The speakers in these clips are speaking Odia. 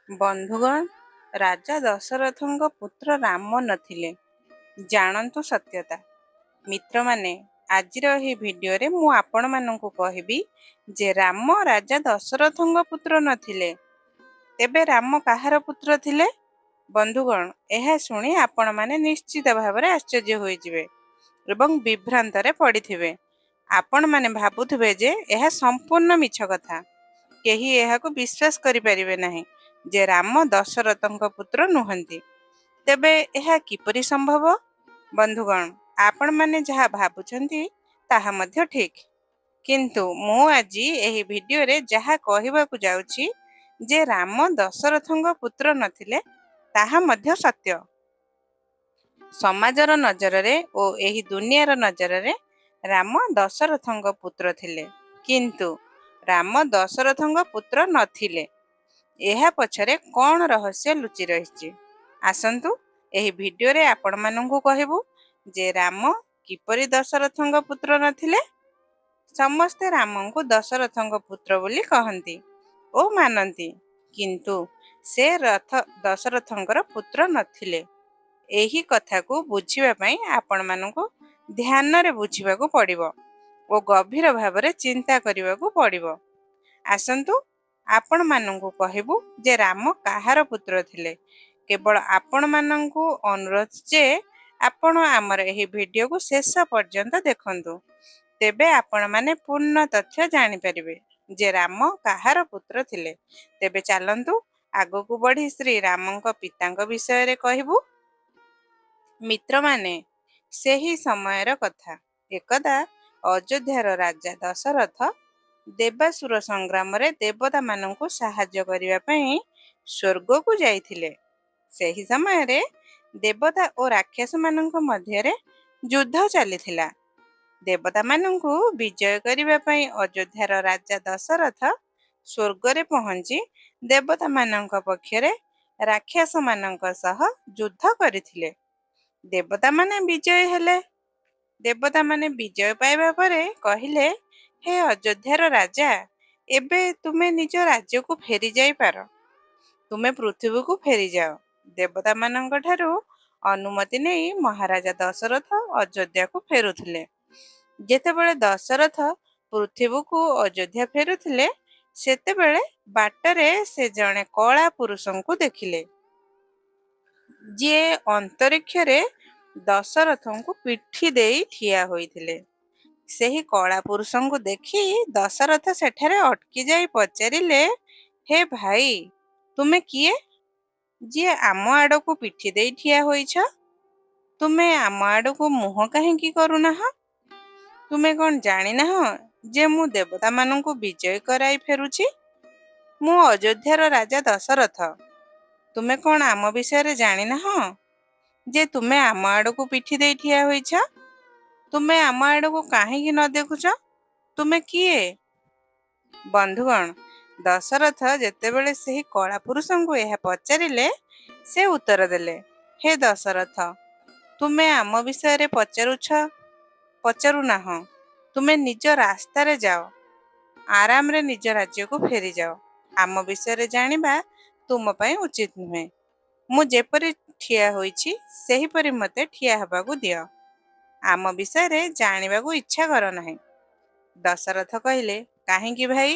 ବନ୍ଧୁଗଣ, ରାଜା ଦଶରଥଙ୍କ ପୁତ୍ର ରାମ ନଥିଲେ। ଜାଣନ୍ତୁ ସତ୍ୟତା। ମିତ୍ରମାନେ, ଆଜିର ଏହି ଭିଡ଼ିଓରେ ମୁଁ ଆପଣମାନଙ୍କୁ କହିବି ଯେ ରାମ ରାଜା ଦଶରଥଙ୍କ ପୁତ୍ର ନଥିଲେ। ତେବେ ରାମ କାହାର ପୁତ୍ର ଥିଲେ? ବନ୍ଧୁଗଣ, ଏହା ଶୁଣି ଆପଣମାନେ ନିଶ୍ଚିତ ଭାବରେ ଆଶ୍ଚର୍ଯ୍ୟ ହୋଇଯିବେ ଏବଂ ବିଭ୍ରାନ୍ତରେ ପଡ଼ିଥିବେ। ଆପଣମାନେ ଭାବୁଥିବେ ଯେ ଏହା ସମ୍ପୂର୍ଣ୍ଣ ମିଛ କଥା। କେହି ଏହାକୁ ବିଶ୍ୱାସ କରିପାରିବେ ନାହିଁ ଯେ ରାମ ଦଶରଥଙ୍କ ପୁତ୍ର ନୁହନ୍ତି। ତେବେ ଏହା କିପରି ସମ୍ଭବ? ବନ୍ଧୁଗଣ, ଆପଣମାନେ ଯାହା ଭାବୁଛନ୍ତି ତାହା ମଧ୍ୟ ଠିକ୍। କିନ୍ତୁ ମୁଁ ଆଜି ଏହି ଭିଡ଼ିଓରେ ଯାହା କହିବାକୁ ଯାଉଛି ଯେ ରାମ ଦଶରଥଙ୍କ ପୁତ୍ର ନଥିଲେ, ତାହା ମଧ୍ୟ ସତ୍ୟ। ସମାଜର ନଜରରେ ଓ ଏହି ଦୁନିଆର ନଜରରେ ରାମ ଦଶରଥଙ୍କ ପୁତ୍ର ଥିଲେ। କିନ୍ତୁ ରାମ ଦଶରଥଙ୍କ ପୁତ୍ର ନଥିଲେ। ଏହା ପଛରେ କ'ଣ ରହସ୍ୟ ଲୁଚି ରହିଛି? ଆସନ୍ତୁ ଏହି ଭିଡ଼ିଓରେ ଆପଣମାନଙ୍କୁ କହିବୁ ଯେ ରାମ କିପରି ଦଶରଥଙ୍କ ପୁତ୍ର ନଥିଲେ। ସମସ୍ତେ ରାମଙ୍କୁ ଦଶରଥଙ୍କ ପୁତ୍ର ବୋଲି କହନ୍ତି ଓ ମାନନ୍ତି, କିନ୍ତୁ ସେ ଦଶରଥଙ୍କର ପୁତ୍ର ନଥିଲେ। ଏହି କଥାକୁ ବୁଝିବା ପାଇଁ ଆପଣମାନଙ୍କୁ ଧ୍ୟାନରେ ବୁଝିବାକୁ ପଡ଼ିବ ଓ ଗଭୀର ଭାବରେ ଚିନ୍ତା କରିବାକୁ ପଡ଼ିବ। ଆସନ୍ତୁ ଆପଣମାନଙ୍କୁ କହିବୁ ଯେ ରାମ କାହାର ପୁତ୍ର ଥିଲେ। କେବଳ ଆପଣମାନଙ୍କୁ ଅନୁରୋଧ ଯେ ଆପଣ ଆମର ଏହି ଭିଡ଼ିଓକୁ ଶେଷ ପର୍ଯ୍ୟନ୍ତ ଦେଖନ୍ତୁ। ତେବେ ଆପଣମାନେ ପୂର୍ଣ୍ଣ ତଥ୍ୟ ଜାଣିପାରିବେ ଯେ ରାମ କାହାର ପୁତ୍ର ଥିଲେ। ତେବେ ଚାଲନ୍ତୁ ଆଗକୁ ବଢ଼ି ଶ୍ରୀରାମଙ୍କ ପିତାଙ୍କ ବିଷୟରେ କହିବୁ। ମିତ୍ରମାନେ, ସେହି ସମୟର କଥା। ଏକଦା ଅଯୋଧ୍ୟାର ରାଜା ଦଶରଥ ଦେବାସୁର ସଂଗ୍ରାମରେ ଦେବତାମାନଙ୍କୁ ସାହାଯ୍ୟ କରିବା ପାଇଁ ସ୍ୱର୍ଗକୁ ଯାଇଥିଲେ। ସେହି ସମୟରେ ଦେବତା ଓ ରାକ୍ଷସମାନଙ୍କ ମଧ୍ୟରେ ଯୁଦ୍ଧ ଚାଲିଥିଲା। ଦେବତାମାନଙ୍କୁ ବିଜୟ କରିବା ପାଇଁ ଅଯୋଧ୍ୟାର ରାଜା ଦଶରଥ ସ୍ୱର୍ଗରେ ପହଞ୍ଚି ଦେବତାମାନଙ୍କ ପକ୍ଷରେ ରାକ୍ଷସମାନଙ୍କ ସହ ଯୁଦ୍ଧ କରିଥିଲେ। ଦେବତାମାନେ ବିଜୟ ହେଲେ। ଦେବତାମାନେ ବିଜୟ ପାଇବା ପରେ କହିଲେ, ହେ ଅଯୋଧ୍ୟାର ରାଜା, ଏବେ ତୁମେ ନିଜ ରାଜ୍ୟକୁ ଫେରି ଯାଇପାର। ତୁମେ ପୃଥିବୀକୁ ଫେରିଯାଅ। ଦେବତାମାନଙ୍କ ଠାରୁ ଅନୁମତି ନେଇ ମହାରାଜା ଦଶରଥ ଅଯୋଧ୍ୟାକୁ ଫେରୁଥିଲେ। ଯେତେବେଳେ ଦଶରଥ ପୃଥିବୀକୁ ଅଯୋଧ୍ୟା ଫେରୁଥିଲେ, ସେତେବେଳେ ବାଟରେ ସେ ଜଣେ କଳା ପୁରୁଷଙ୍କୁ ଦେଖିଲେ, ଯିଏ ଅନ୍ତରୀକ୍ଷରେ ଦଶରଥଙ୍କୁ ପିଠି ଦେଇ ଠିଆ ହୋଇଥିଲେ। ସେହି କଳା ପୁରୁଷଙ୍କୁ ଦେଖି ଦଶରଥ ସେଠାରେ ଅଟକି ଯାଇ ପଚାରିଲେ, ହେ ଭାଇ, ତୁମେ କିଏ, ଯିଏ ଆମ ଆଡ଼କୁ ପିଠି ଦେଇ ଠିଆ ହୋଇଛ? ତୁମେ ଆମ ଆଡ଼କୁ ମୁହଁ କାହିଁକି କରୁନାହଁ? ତୁମେ କ'ଣ ଜାଣିନାହଁ ଯେ ମୁଁ ଦେବତାମାନଙ୍କୁ ବିଜୟ କରାଇ ଫେରୁଛି? ମୁଁ ଅଯୋଧ୍ୟାର ରାଜା ଦଶରଥ। ତୁମେ କ'ଣ ଆମ ବିଷୟରେ ଜାଣିନାହଁ ଯେ ତୁମେ ଆମ ଆଡ଼କୁ ପିଠି ଦେଇ ଠିଆ ହୋଇଛ? ତୁମେ ଆମ ଆଡ଼କୁ କାହିଁକି ନ ଦେଖୁଛ? ତୁମେ କିଏ? ବନ୍ଧୁଗଣ, ଦଶରଥ ଯେତେବେଳେ ସେହି କଳା ପୁରୁଷଙ୍କୁ ଏହା ପଚାରିଲେ, ସେ ଉତ୍ତର ଦେଲେ, ହେ ଦଶରଥ, ତୁମେ ଆମ ବିଷୟରେ ପଚାରୁନାହଁ। ତୁମେ ନିଜ ରାସ୍ତାରେ ଯାଅ। ଆରାମରେ ନିଜ ରାଜ୍ୟକୁ ଫେରିଯାଅ। ଆମ ବିଷୟରେ ଜାଣିବା ତୁମ ପାଇଁ ଉଚିତ ନୁହେଁ। ମୁଁ ଯେପରି ଠିଆ ହୋଇଛି ସେହିପରି ମୋତେ ଠିଆ ହେବାକୁ ଦିଅ। ଆମ ବିଷୟରେ ଜାଣିବାକୁ ଇଚ୍ଛା କର ନାହିଁ। ଦଶରଥ କହିଲେ, କାହିଁକି ଭାଇ?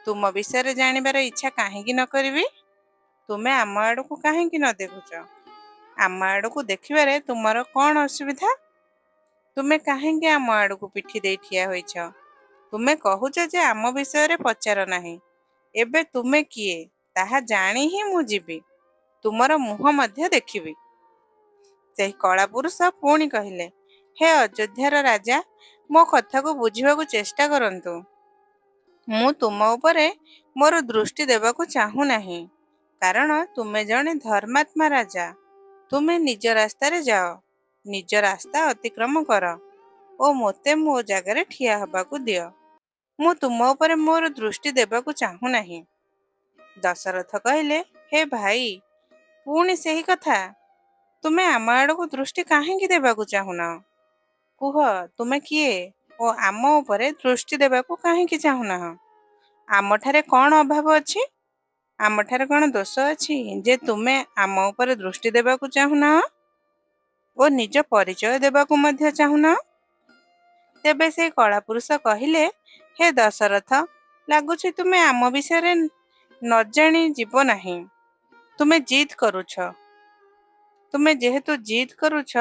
ତୁମ ବିଷୟରେ ଜାଣିବାର ଇଚ୍ଛା କାହିଁକି ନ କରିବି? ତୁମେ ଆମ ଆଡ଼କୁ କାହିଁକି ନ ଦେଖୁଛ? ଆମ ଆଡ଼କୁ ଦେଖିବାରେ ତୁମର କ'ଣ ଅସୁବିଧା? ତୁମେ କାହିଁକି ଆମ ଆଡ଼କୁ ପିଠି ଦେଇ ଠିଆ ହୋଇଛ? ତୁମେ କହୁଛ ଯେ ଆମ ବିଷୟରେ ପଚାର ନାହିଁ। ଏବେ ତୁମେ କିଏ ତାହା ଜାଣି ହିଁ ମୁଁ ଯିବି। ତୁମର ମୁହଁ ମଧ୍ୟ ଦେଖିବି। ସେହି କଳା ପୁରୁଷ ପୁଣି କହିଲେ, ହେ ଅଯୋଧ୍ୟାର ରାଜା, ମୋ କଥାକୁ ବୁଝିବାକୁ ଚେଷ୍ଟା କରନ୍ତୁ। ମୁଁ ତୁମ ଉପରେ ମୋର ଦୃଷ୍ଟି ଦେବାକୁ ଚାହୁଁ ନାହିଁ, କାରଣ ତୁମେ ଜଣେ ଧର୍ମାତ୍ମା ରାଜା। ତୁମେ ନିଜ ରାସ୍ତାରେ ଯାଅ, ନିଜ ରାସ୍ତା ଅତିକ୍ରମ କର ଓ ମୋତେ ମୋ ଜାଗାରେ ଠିଆ ହେବାକୁ ଦିଅ। ମୁଁ ତୁମ ଉପରେ ମୋର ଦୃଷ୍ଟି ଦେବାକୁ ଚାହୁଁ ନାହିଁ। ଦଶରଥ କହିଲେ, ହେ ଭାଇ, ପୁଣି ସେହି କଥା। ତୁମେ ଆମ ଆଡ଼କୁ ଦୃଷ୍ଟି କାହିଁକି ଦେବାକୁ ଚାହୁଁନାହ? କୁହ, ତୁମେ କିଏ ଓ ଆମ ଉପରେ ଦୃଷ୍ଟି ଦେବାକୁ କାହିଁକି ଚାହୁଁନାହ? ଆମଠାରେ କ'ଣ ଅଭାବ ଅଛି? ଆମଠାରେ କ'ଣ ଦୋଷ ଅଛି ଯେ ତୁମେ ଆମ ଉପରେ ଦୃଷ୍ଟି ଦେବାକୁ ଚାହୁଁନାହ ଓ ନିଜ ପରିଚୟ ଦେବାକୁ ମଧ୍ୟ ଚାହୁଁନାହ? ତେବେ ସେଇ କଳାପୁରୁଷ କହିଲେ, ହେ ଦଶରଥ, ଲାଗୁଛି ତୁମେ ଆମ ବିଷୟରେ ନ ଜାଣି ଯିବ ନାହିଁ। ତୁମେ ଜିଦ୍ କରୁଛ। ତୁମେ ଯେହେତୁ ଜିଦ୍ କରୁଛ,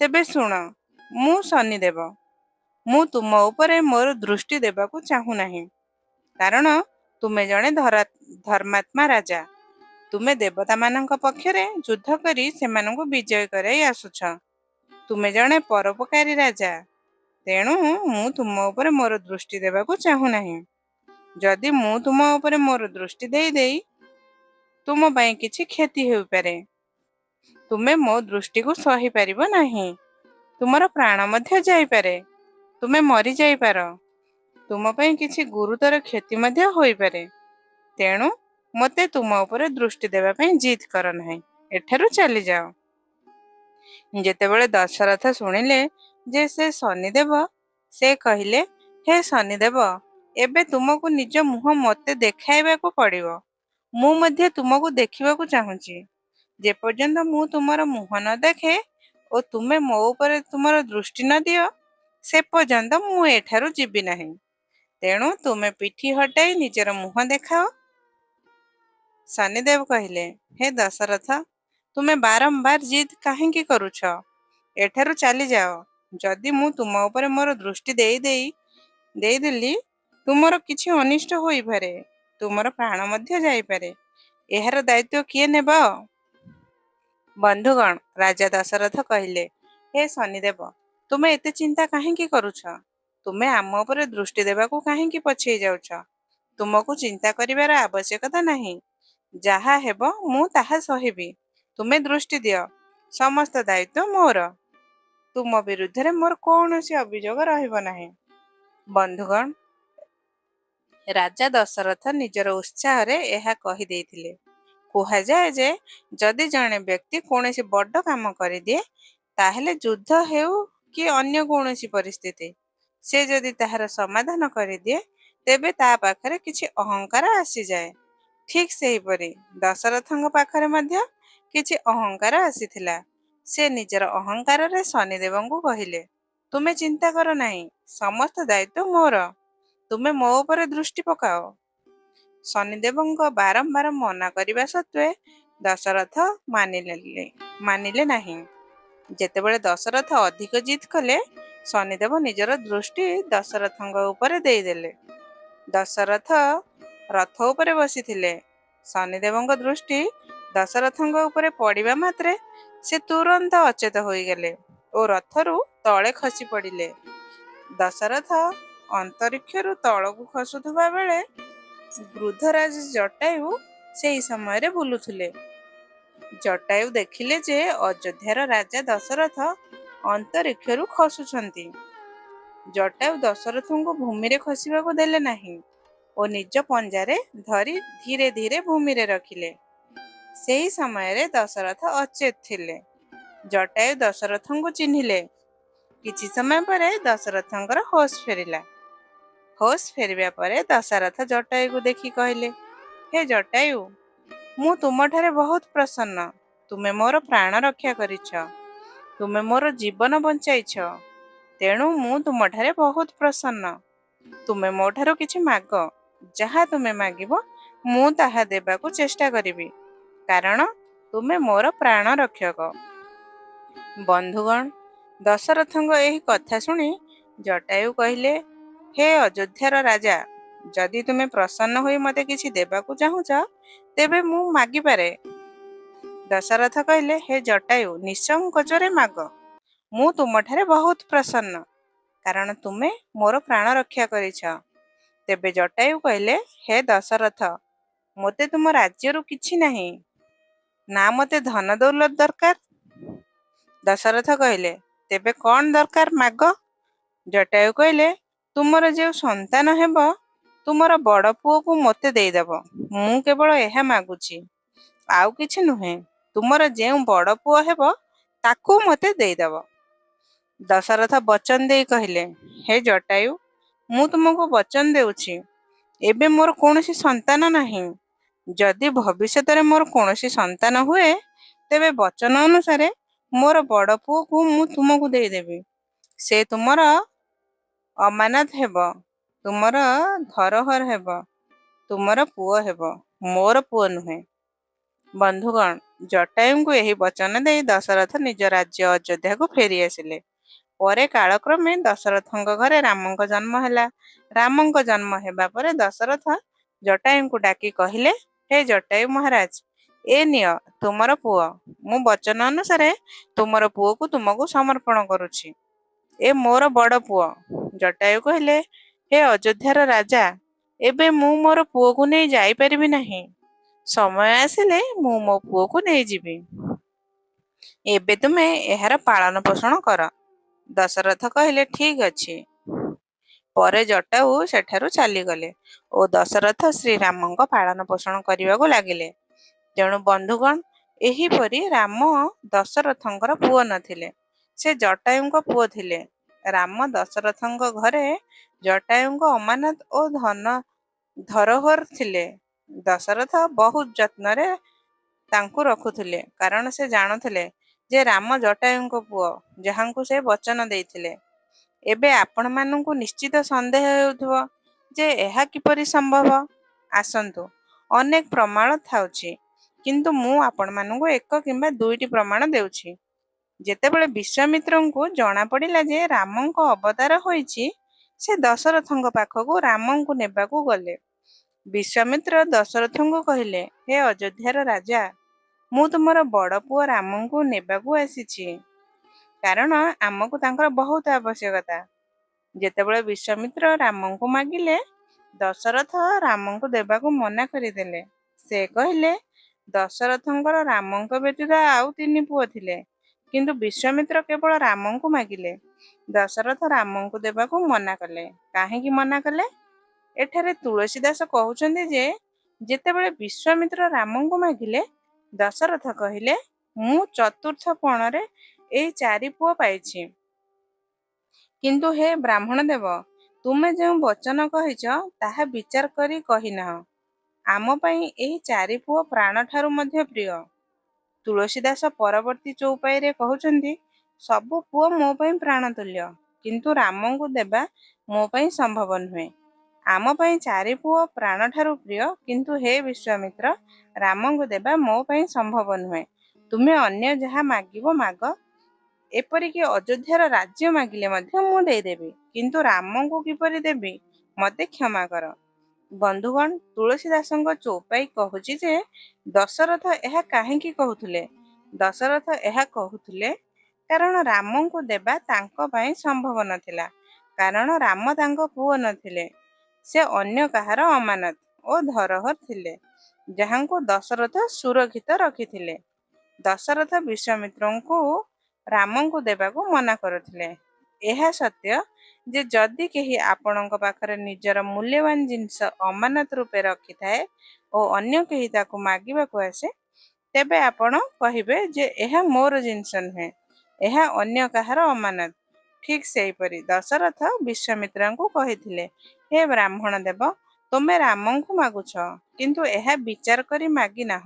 ତେବେ ଶୁଣ, ମୁଁ ଶନିଦେବ। ମୁଁ ତୁମ ଉପରେ ମୋର ଦୃଷ୍ଟି ଦେବାକୁ ଚାହୁଁନାହିଁ। କାରଣ ତୁମେ ଜଣେ ଧର୍ମାତ୍ମା ରାଜା। ତୁମେ ଦେବତାମାନଙ୍କ ପକ୍ଷରେ ଯୁଦ୍ଧ କରି ସେମାନଙ୍କୁ ବିଜୟ କରାଇ ଆସୁଛ। ତୁମେ ଜଣେ ପରୋପକାରୀ ରାଜା। ତେଣୁ ମୁଁ ତୁମ ଉପରେ ମୋର ଦୃଷ୍ଟି ଦେବାକୁ ଚାହୁଁନାହିଁ। ଯଦି ମୁଁ ତୁମ ଉପରେ ମୋର ଦୃଷ୍ଟି ଦେଇ ତୁମ ପାଇଁ କିଛି କ୍ଷତି ହୋଇପାରେ। ତୁମେ ମୋ ଦୃଷ୍ଟିକୁ ସହିପାରିବ ନାହିଁ। ତୁମର ପ୍ରାଣ ମଧ୍ୟ ଯାଇପାରେ। ତୁମେ ମରିଯାଇପାର। ତୁମ ପାଇଁ କିଛି ଗୁରୁତର କ୍ଷତି ମଧ୍ୟ ହୋଇପାରେ। ତେଣୁ ମୋତେ ତୁମ ଉପରେ ଦୃଷ୍ଟି ଦେବା ପାଇଁ ଜିଦ୍ କର ନାହିଁ। ଏଠାରୁ ଚାଲିଯାଅ। ଯେତେବେଳେ ଦଶରଥ ଶୁଣିଲେ ଯେ ସେ ଶନିଦେବ, ସେ କହିଲେ, ହେ ଶନିଦେବ, ଏବେ ତୁମକୁ ନିଜ ମୁହଁ ମୋତେ ଦେଖାଇବାକୁ ପଡ଼ିବ। ମୁଁ ମଧ୍ୟ ତୁମକୁ ଦେଖିବାକୁ ଚାହୁଁଛି। ଯେପର୍ଯ୍ୟନ୍ତ ମୁଁ ତୁମର ମୁହଁ ନ ଦେଖେ ଓ ତୁମେ ମୋ ଉପରେ ତୁମର ଦୃଷ୍ଟି ନ ଦିଅ, ସେ ପର୍ଯ୍ୟନ୍ତ ମୁଁ ଏଠାରୁ ଯିବି ନାହିଁ। ତେଣୁ ତୁମେ ପିଠି ହଟାଇ ନିଜର ମୁହଁ ଦେଖାଅ। ଶନିଦେବ କହିଲେ, ହେ ଦଶରଥ, ତୁମେ ବାରମ୍ବାର ଜିଦ୍ କାହିଁକି କରୁଛ? ଏଠାରୁ ଚାଲିଯାଅ। ଯଦି ମୁଁ ତୁମ ଉପରେ ମୋର ଦୃଷ୍ଟି ଦେଇଦେଲି, ତୁମର କିଛି ଅନିଷ୍ଟ ହୋଇପାରେ। ତୁମର ପ୍ରାଣ ମଧ୍ୟ ଯାଇପାରେ। ଏହାର ଦାୟିତ୍ୱ କିଏ ନେବ? ବନ୍ଧୁଗଣ, ରାଜା ଦଶରଥ କହିଲେ, ହେ ଶନିଦେବ, ତୁମେ ଏତେ ଚିନ୍ତା କାହିଁକି କରୁଛ? ତୁମେ ଆମ ଉପରେ ଦୃଷ୍ଟି ଦେବାକୁ କାହିଁକି ପଛେଇ ଯାଉଛ? ତୁମକୁ ଚିନ୍ତା କରିବାର ଆବଶ୍ୟକତା ନାହିଁ। ଯାହା ହେବ ମୁଁ ତାହା ସହିବି। ତୁମେ ଦୃଷ୍ଟି ଦିଅ। ସମସ୍ତ ଦାୟିତ୍ୱ ମୋର। ତୁମ ବିରୁଦ୍ଧରେ ମୋର କୌଣସି ଅଭିଯୋଗ ରହିବ ନାହିଁ। ବନ୍ଧୁଗଣ, ରାଜା ଦଶରଥ ନିଜର ଉତ୍ସାହରେ ଏହା କହିଦେଇଥିଲେ। କୁହାଯାଏ ଯେ ଯଦି ଜଣେ ବ୍ୟକ୍ତି କୌଣସି ବଡ଼ କାମ କରିଦିଏ, ତାହେଲେ ଯୁଦ୍ଧ ହେଉ କି ଅନ୍ୟ କୌଣସି ପରିସ୍ଥିତି, ସେ ଯଦି ତାହାର ସମାଧାନ କରିଦିଏ, ତେବେ ତା ପାଖରେ କିଛି ଅହଙ୍କାର ଆସିଯାଏ। ଠିକ୍ ସେହିପରି ଦଶରଥଙ୍କ ପାଖରେ ମଧ୍ୟ କିଛି ଅହଙ୍କାର ଆସିଥିଲା। ସେ ନିଜର ଅହଙ୍କାରରେ ଶନିଦେବଙ୍କୁ କହିଲେ, ତୁମେ ଚିନ୍ତା କର ନାହିଁ। ସମସ୍ତ ଦାୟିତ୍ୱ ମୋର। ତୁମେ ମୋ ଉପରେ ଦୃଷ୍ଟି ପକାଅ। ଶନିଦେବଙ୍କ ବାରମ୍ବାର ମନା କରିବା ସତ୍ତ୍ୱେ ଦଶରଥ ମାନିଲେ ନାହିଁ। ଯେତେବେଳେ ଦଶରଥ ଅଧିକ ଜିଦ୍ କଲେ, ଶନିଦେବ ନିଜର ଦୃଷ୍ଟି ଦଶରଥଙ୍କ ଉପରେ ଦେଇଦେଲେ। ଦଶରଥ ରଥ ଉପରେ ବସିଥିଲେ। ଶନିଦେବଙ୍କ ଦୃଷ୍ଟି ଦଶରଥଙ୍କ ଉପରେ ପଡ଼ିବା ମାତ୍ରେ ସେ ତୁରନ୍ତ ଅଚେତ ହୋଇଗଲେ ଓ ରଥରୁ ତଳେ ଖସି ପଡ଼ିଲେ। ଦଶରଥ ଅନ୍ତରୀକ୍ଷରୁ ତଳକୁ ଖସୁଥିବା ବେଳେ ବୃଦ୍ଧରାଜ ଜଟାୟୁ ସେହି ସମୟରେ ବୁଲୁଥିଲେ। ଜଟାୟୁ ଦେଖିଲେ ଯେ ଅଯୋଧ୍ୟାର ରାଜା ଦଶରଥ ଅନ୍ତରୀକ୍ଷରୁ ଖସୁଛନ୍ତି। ଜଟାୟୁ ଦଶରଥଙ୍କୁ ଭୂମିରେ ଖସିବାକୁ ଦେଲେ ନାହିଁ ଓ ନିଜ ପଞ୍ଜାରେ ଧରି ଧୀରେ ଧୀରେ ଭୂମିରେ ରଖିଲେ। ସେହି ସମୟରେ ଦଶରଥ ଅଚେତ ଥିଲେ। ଜଟାୟୁ ଦଶରଥଙ୍କୁ ଚିହ୍ନିଲେ। କିଛି ସମୟ ପରେ ଦଶରଥଙ୍କର ହୋସ୍ ଫେରିଲା। ହୋସ୍ ଫେରିବା ପରେ ଦଶରଥ ଜଟାୟୁକୁ ଦେଖି କହିଲେ, ହେ ଜଟାୟୁ, ମୁଁ ତୁମଠାରେ ବହୁତ ପ୍ରସନ୍ନ। ତୁମେ ମୋର ପ୍ରାଣ ରକ୍ଷା କରିଛ। ତୁମେ ମୋର ଜୀବନ ବଞ୍ଚାଇଛ। ତେଣୁ ମୁଁ ତୁମଠାରେ ବହୁତ ପ୍ରସନ୍ନ। ତୁମେ ମୋ ଠାରୁ କିଛି ମାଗ। ଯାହା ତୁମେ ମାଗିବ ମୁଁ ତାହା ଦେବାକୁ ଚେଷ୍ଟା କରିବି, କାରଣ ତୁମେ ମୋର ପ୍ରାଣ ରକ୍ଷକ। ବନ୍ଧୁଗଣ, ଦଶରଥଙ୍କ ଏହି କଥା ଶୁଣି ଜଟାୟୁ କହିଲେ, ହେ ଅଯୋଧ୍ୟାର ରାଜା, ଯଦି ତୁମେ ପ୍ରସନ୍ନ ହୋଇ ମୋତେ କିଛି ଦେବାକୁ ଚାହୁଁଛ, ତେବେ ମୁଁ ମାଗିପାରେ। ଦଶରଥ କହିଲେ, ହେ ଜଟାୟୁ, ନିଃସଙ୍କୋଚରେ ମାଗ। ମୁଁ ତୁମଠାରେ ବହୁତ ପ୍ରସନ୍ନ, କାରଣ ତୁମେ ମୋର ପ୍ରାଣ ରକ୍ଷା କରିଛ। ତେବେ ଜଟାୟୁ କହିଲେ, ହେ ଦଶରଥ, ମୋତେ ତୁମ ରାଜ୍ୟରୁ କିଛି ନାହିଁ। ନା ମୋତେ ଧନ ଦୌଲତ ଦରକାର। ଦଶରଥ କହିଲେ, ତେବେ କ'ଣ ଦରକାର ମାଗ। ଜଟାୟୁ କହିଲେ, ତୁମର ଯେଉଁ ସନ୍ତାନ ହେବ, ତୁମର ବଡ଼ ପୁଅକୁ ମୋତେ ଦେଇଦେବ। ମୁଁ କେବଳ ଏହା ମାଗୁଛି, ଆଉ କିଛି ନୁହେଁ। ତୁମର ଯେଉଁ ବଡ଼ ପୁଅ ହେବ, ତାକୁ ମୋତେ ଦେଇଦେବ। ଦଶରଥ ବଚନ ଦେଇ କହିଲେ, ହେ ଜଟାୟୁ, ମୁଁ ତୁମକୁ ବଚନ ଦେଉଛି, ଏବେ ମୋର କୌଣସି ସନ୍ତାନ ନାହିଁ। ଯଦି ଭବିଷ୍ୟତରେ ମୋର କୌଣସି ସନ୍ତାନ ହୁଏ, ତେବେ ବଚନ ଅନୁସାରେ ମୋର ବଡ଼ ପୁଅକୁ ମୁଁ ତୁମକୁ ଦେଇଦେବି। ସେ ତୁମର ଅମାନତ ହେବ, ତୁମର ଧରୋହର ହେବ, ତୁମର ପୁଅ ହେବ, ମୋର ପୁଅ ନୁହେଁ। ବନ୍ଧୁଗଣ, ଜଟାୟୁଙ୍କୁ ଏହି ବଚନ ଦେଇ ଦଶରଥ ନିଜ ରାଜ୍ୟ ଅଯୋଧ୍ୟାକୁ ଫେରି ଆସିଲେ। ପରେ କାଳକ୍ରମେ ଦଶରଥଙ୍କ ଘରେ ରାମଙ୍କ ଜନ୍ମ ହେଲା। ରାମଙ୍କ ଜନ୍ମ ହେବା ପରେ ଦଶରଥ ଜଟାୟୁଙ୍କୁ ଡାକି କହିଲେ, ହେ ଜଟାୟୁ ମହାରାଜ, ଏ ନିଅ ତୁମର ପୁଅ। ମୁଁ ବଚନ ଅନୁସାରେ ତୁମର ପୁଅକୁ ତୁମକୁ ସମର୍ପଣ କରୁଛି। ଏ ମୋର ବଡ଼ ପୁଅ। ଜଟାୟୁ କହିଲେ, ହେ ଅଯୋଧ୍ୟାର ରାଜା, ଏବେ ମୁଁ ମୋର ପୁଅକୁ ନେଇ ଯାଇପାରିବି ନାହିଁ। ସମୟ ଆସିଲେ ମୁଁ ମୋ ପୁଅକୁ ନେଇଯିବି। ଏବେ ତୁମେ ଏହାର ପାଳନ ପୋଷଣ କର। ଦଶରଥ କହିଲେ, ଠିକ ଅଛି। ପରେ ଜଟାୟୁ ସେଠାରୁ ଚାଲିଗଲେ ଓ ଦଶରଥ ଶ୍ରୀରାମଙ୍କ ପାଳନ ପୋଷଣ କରିବାକୁ ଲାଗିଲେ। ତେଣୁ ବନ୍ଧୁଗଣ, ଏହିପରି ରାମ ଦଶରଥଙ୍କର ପୁଅ ନଥିଲେ, ସେ ଜଟାୟୁଙ୍କ ପୁଅ ଥିଲେ। ରାମ ଦଶରଥଙ୍କ ଘରେ ଜଟାୟୁଙ୍କ ଅମାନତ ଓ ଧରୋହର ଥିଲେ। ଦଶରଥ ବହୁତ ଯତ୍ନରେ ତାଙ୍କୁ ରଖୁଥିଲେ, କାରଣ ସେ ଜାଣୁଥିଲେ ଯେ ରାମ ଜଟାୟୁଙ୍କ ପୁଅ, ଯାହାଙ୍କୁ ସେ ବଚନ ଦେଇଥିଲେ। ଏବେ ଆପଣମାନଙ୍କୁ ନିଶ୍ଚିତ ସନ୍ଦେହ ହେଉଥିବ ଯେ ଏହା କିପରି ସମ୍ଭବ। ଆସନ୍ତୁ, ଅନେକ ପ୍ରମାଣ ଥାଉଛି, କିନ୍ତୁ ମୁଁ ଆପଣମାନଙ୍କୁ ଏକ କିମ୍ବା ଦୁଇଟି ପ୍ରମାଣ ଦେଉଛି। ଯେତେବେଳେ ବିଶ୍ୱାମିତ୍ରଙ୍କୁ ଜଣାପଡ଼ିଲା ଯେ ରାମଙ୍କ ଅବତାର ହୋଇଛି, ସେ ଦଶରଥଙ୍କ ପାଖକୁ ରାମଙ୍କୁ ନେବାକୁ ଗଲେ। ବିଶ୍ୱାମିତ୍ର ଦଶରଥଙ୍କୁ କହିଲେ, ହେ ଅଯୋଧ୍ୟାର ରାଜା, ମୁଁ ତୁମର ବଡ଼ ପୁଅ ରାମଙ୍କୁ ନେବାକୁ ଆସିଛି, କାରଣ ଆମକୁ ତାଙ୍କର ବହୁତ ଆବଶ୍ୟକତା। ଯେତେବେଳେ ବିଶ୍ୱାମିତ୍ର ରାମଙ୍କୁ ମାଗିଲେ, ଦଶରଥ ରାମଙ୍କୁ ଦେବାକୁ ମନା କରିଦେଲେ। ସେ କହିଲେ, ଦଶରଥଙ୍କର ରାମଙ୍କ ବ୍ୟତୀତ ଆଉ 3 ପୁଅ ଥିଲେ, କିନ୍ତୁ ବିଶ୍ୱାମିତ୍ର କେବଳ ରାମଙ୍କୁ ମାଗିଲେ। ଦଶରଥ ରାମଙ୍କୁ ଦେବାକୁ ମନା କଲେ। କାହିଁକି ମନା କଲେ? ଏଠାରେ ତୁଳସୀଦାସ କହୁଛନ୍ତି ଯେ ଯେତେବେଳେ ବିଶ୍ୱାମିତ୍ର ରାମଙ୍କୁ ମାଗିଲେ, ଦଶରଥ କହିଲେ, ମୁଁ ଚତୁର୍ଥ ପଣରେ ଏଇ 4 ପୁଅ ପାଇଛି। କିନ୍ତୁ ହେ ବ୍ରାହ୍ମଣ ଦେବ, ତୁମେ ଯେଉଁ ବଚନ କହିଛ ତାହା ବିଚାର କରି କହିନାହ। ଆମ ପାଇଁ ଏହି 4 ପୁଅ ପ୍ରାଣଠାରୁ ମଧ୍ୟ ପ୍ରିୟ। ତୁଳସୀଦାସ ପରବର୍ତ୍ତୀ ଚଉପାଇରେ କହୁଛନ୍ତି, ସବୁ ପୁଅ ମୋ ପାଇଁ ପ୍ରାଣତୁଲ୍ୟ, କିନ୍ତୁ ରାମଙ୍କୁ ଦେବା ମୋ ପାଇଁ ସମ୍ଭବ ନୁହେଁ। ଆମ ପାଇଁ 4 ପୁଅ ପ୍ରାଣଠାରୁ ପ୍ରିୟ, କିନ୍ତୁ ହେ ବିଶ୍ୱାମିତ୍ର, ରାମଙ୍କୁ ଦେବା ମୋ ପାଇଁ ସମ୍ଭବ ନୁହେଁ। ତୁମେ ଅନ୍ୟ ଯାହା ମାଗିବ ମାଗ, ଏପରିକି ଅଯୋଧ୍ୟାର ରାଜ୍ୟ ମାଗିଲେ ମଧ୍ୟ ମୁଁ ଦେଇଦେବି, କିନ୍ତୁ ରାମଙ୍କୁ କିପରି ଦେବି, ମୋତେ କ୍ଷମା କର। ବନ୍ଧୁଗଣ, ତୁଳସୀଦାସଙ୍କ ଚଉପାଇ କହୁଛି ଯେ ଦଶରଥ ଏହା କାହିଁକି କହୁଥିଲେ? ଦଶରଥ ଏହା କହୁଥିଲେ କାରଣ ରାମଙ୍କୁ ଦେବା ତାଙ୍କ ପାଇଁ ସମ୍ଭବ ନଥିଲା, କାରଣ ରାମ ତାଙ୍କ ପୁଅ ନଥିଲେ। ସେ ଅନ୍ୟ କାହାର ଅମାନତ ଓ ଧରୋହର ଥିଲେ, ଯାହାଙ୍କୁ ଦଶରଥ ସୁରକ୍ଷିତ ରଖିଥିଲେ। ଦଶରଥ ବିଶ୍ୱାମିତ୍ରଙ୍କୁ ରାମଙ୍କୁ ଦେବାକୁ ମନା କରୁଥିଲେ। ଏହା ସତ୍ୟ ଯେ ଯଦି କେହି ଆପଣଙ୍କ ପାଖରେ ନିଜର ମୂଲ୍ୟବାନ ଜିନିଷ ଅମାନତ ରୂପେ ରଖିଥାଏ ଓ ଅନ୍ୟ କେହି ତାକୁ ମାଗିବାକୁ ଆସେ, ତେବେ ଆପଣ କହିବେ ଯେ ଏହା ମୋର ଜିନିଷ ନୁହେଁ, ଏହା ଅନ୍ୟ କାହାର ଅମାନତ। ଠିକ୍ ସେହିପରି ଦଶରଥ ବିଶ୍ୱାମିତ୍ରଙ୍କୁ କହିଥିଲେ, ହେ ବ୍ରାହ୍ମଣ ଦେବ, ତୁମେ ରାମଙ୍କୁ ମାଗୁଛ, କିନ୍ତୁ ଏହା ବିଚାର କରି ମାଗିନାହ।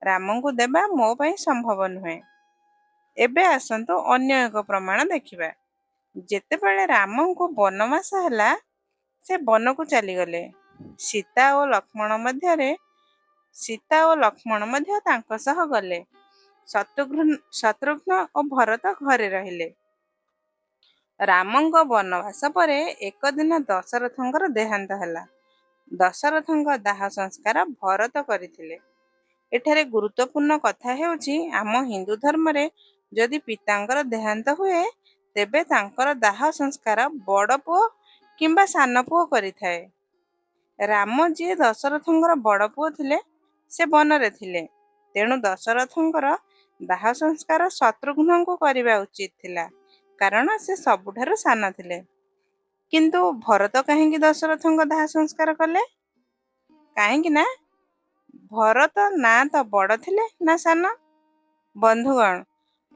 ରାମଙ୍କୁ ଦେବା ମୋ ପାଇଁ ସମ୍ଭବ ନୁହେଁ। ଏବେ ଆସନ୍ତୁ ଅନ୍ୟ ଏକ ପ୍ରମାଣ ଦେଖିବା। ଯେତେବେଳେ ରାମଙ୍କୁ ବନବାସ ହେଲା, ସେ ବନକୁ ଚାଲିଗଲେ। ସୀତା ଓ ଲକ୍ଷ୍ମଣ ମଧ୍ୟ ତାଙ୍କ ସହ ଗଲେ। ଶତ୍ରୁଘ୍ନ ଓ ଭରତ ଘରେ ରହିଲେ। ରାମଙ୍କ ବନବାସ ପରେ ଏକ ଦିନ ଦଶରଥଙ୍କର ଦେହାନ୍ତ ହେଲା। ଦଶରଥଙ୍କ ଦାହ ସଂସ୍କାର ଭରତ କରିଥିଲେ। ଏଠାରେ ଗୁରୁତ୍ୱପୂର୍ଣ୍ଣ କଥା ହେଉଛି, ଆମ ହିନ୍ଦୁ ଧର୍ମରେ ଯଦି ପିତାଙ୍କର ଦେହାନ୍ତ ହୁଏ, ତେବେ ତାଙ୍କର ଦାହ ସଂସ୍କାର ବଡ଼ ପୁଅ କିମ୍ବା ସାନ ପୁଅ କରିଥାଏ। ରାମ ଯିଏ ଦଶରଥଙ୍କର ବଡ଼ ପୁଅ ଥିଲେ, ସେ ବନରେ ଥିଲେ। ତେଣୁ ଦଶରଥଙ୍କର ଦାହ ସଂସ୍କାର ଶତ୍ରୁଘ୍ନଙ୍କୁ କରିବା ଉଚିତ ଥିଲା, କାରଣ ସେ ସବୁଠାରୁ ସାନ ଥିଲେ। କିନ୍ତୁ ଭରତ କାହିଁକି ଦଶରଥଙ୍କ ଦାହ ସଂସ୍କାର କଲେ? କାହିଁକି ନା ଭରତ ନା ତ ବଡ଼ ଥିଲେ ନା ସାନ। ବନ୍ଧୁଗଣ,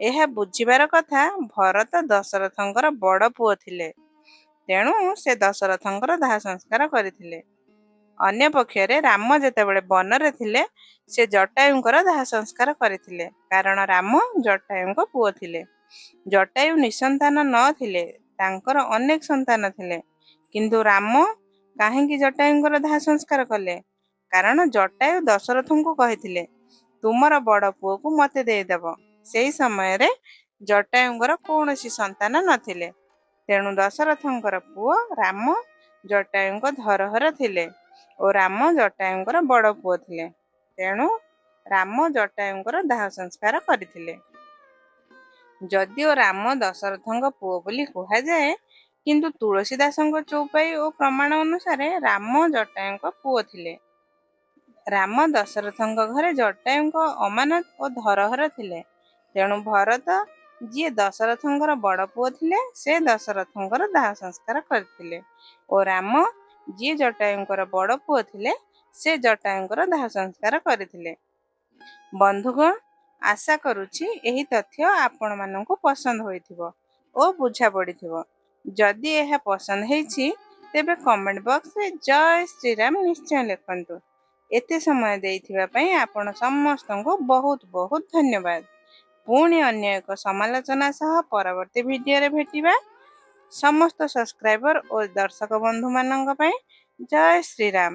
ଏହା ବୁଝିବାର କଥା, ଭରତ ଦଶରଥଙ୍କର ବଡ଼ ପୁଅ ଥିଲେ, ତେଣୁ ସେ ଦଶରଥଙ୍କର ଦାହ ସଂସ୍କାର କରିଥିଲେ। ଅନ୍ୟପକ୍ଷରେ ରାମ ଯେତେବେଳେ ବନରେ ଥିଲେ ସେ ଜଟାୟୁଙ୍କର ଦାହ ସଂସ୍କାର କରିଥିଲେ, କାରଣ ରାମ ଜଟାୟୁଙ୍କ ପୁଅ ଥିଲେ। ଜଟାୟୁ ନିଃସନ୍ତାନ ନଥିଲେ, ତାଙ୍କର ଅନେକ ସନ୍ତାନ ଥିଲେ। କିନ୍ତୁ ରାମ କାହିଁକି ଜଟାୟୁଙ୍କର ଦାହ ସଂସ୍କାର କଲେ? କାରଣ ଜଟାୟୁ ଦଶରଥଙ୍କୁ କହିଥିଲେ, ତୁମର ବଡ଼ ପୁଅକୁ ମୋତେ ଦେଇଦେବ। ସେହି ସମୟରେ ଜଟାୟୁଙ୍କର କୌଣସି ସନ୍ତାନ ନଥିଲେ। ତେଣୁ ଦଶରଥଙ୍କର ପୁଅ ରାମ ଜଟାୟୁଙ୍କ ଧରହର ଥିଲେ ଓ ରାମ ଜଟାୟୁଙ୍କର ବଡ଼ ପୁଅ ଥିଲେ। ତେଣୁ ରାମ ଜଟାୟୁଙ୍କର ଦାହ ସଂସ୍କାର କରିଥିଲେ। ଯଦିଓ ରାମ ଦଶରଥଙ୍କ ପୁଅ ବୋଲି କୁହାଯାଏ, କିନ୍ତୁ ତୁଳସୀଦାସଙ୍କ ଚୌପାଇ ଓ ପ୍ରମାଣ ଅନୁସାରେ ରାମ ଜଟାୟୁଙ୍କ ପୁଅ ଥିଲେ। ରାମ ଦଶରଥଙ୍କ ଘରେ ଜଟାୟୁଙ୍କ ଅମାନତ ଓ ଧରହର ଥିଲେ। ତେଣୁ ଭରତ, ଯିଏ ଦଶରଥଙ୍କର ବଡ଼ ପୁଅ ଥିଲେ, ସେ ଦଶରଥଙ୍କର ଦାହ ସଂସ୍କାର କରିଥିଲେ ଓ ରାମ, ଯିଏ ଜଟାୟୁଙ୍କର ବଡ଼ ପୁଅ ଥିଲେ, ସେ ଜଟାୟୁଙ୍କର ଦାହ ସଂସ୍କାର କରିଥିଲେ। ବନ୍ଧୁଗଣ, ଆଶା କରୁଛି ଏହି ତଥ୍ୟ ଆପଣମାନଙ୍କୁ ପସନ୍ଦ ହୋଇଥିବ ଓ ବୁଝା ପଡ଼ିଥିବ। ଯଦି ଏହା ପସନ୍ଦ ହେଇଛି, ତେବେ କମେଣ୍ଟ ବକ୍ସରେ ଜୟ ଶ୍ରୀରାମ ନିଶ୍ଚୟ ଲେଖନ୍ତୁ। ଏତେ ସମୟ ଦେଇଥିବା ପାଇଁ ଆପଣ ସମସ୍ତଙ୍କୁ ବହୁତ ବହୁତ ଧନ୍ୟବାଦ। ପୁଣି ଅନ୍ୟ ଏକ ସମାଲୋଚନା ସହ ପରବର୍ତ୍ତୀ ଭିଡ଼ିଓରେ ଭେଟିବା। ସମସ୍ତ ସବସ୍କ୍ରାଇବର ଓ ଦର୍ଶକ ବନ୍ଧୁମାନଙ୍କ ପାଇଁ ଜୟ ଶ୍ରୀରାମ।